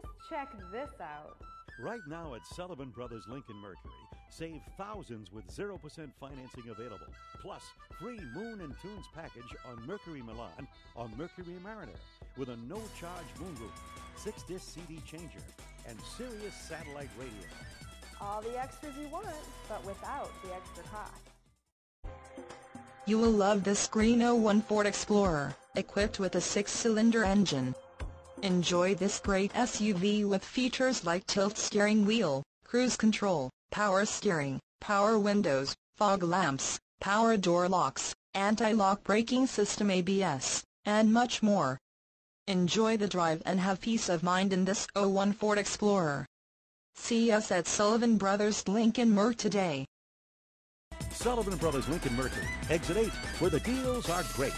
Just check this out. Right now at Sullivan Brothers Lincoln Mercury, save thousands with 0% financing available. Plus, free Moon and Tunes package on Mercury Milan or Mercury Mariner with a no-charge moonroof, 6-disc CD changer, and Sirius satellite radio. All the extras you want, but without the extra cost. You will love this green '01 Ford Explorer, equipped with a 6-cylinder engine. Enjoy this great SUV with features like tilt steering wheel, cruise control, power steering, power windows, fog lamps, power door locks, anti-lock braking system ABS, and much more. Enjoy the drive and have peace of mind in this '01 Ford Explorer. See us at Sullivan Brothers Lincoln Merc today. Sullivan Brothers Lincoln Mercury, Exit 8, where the deals are great.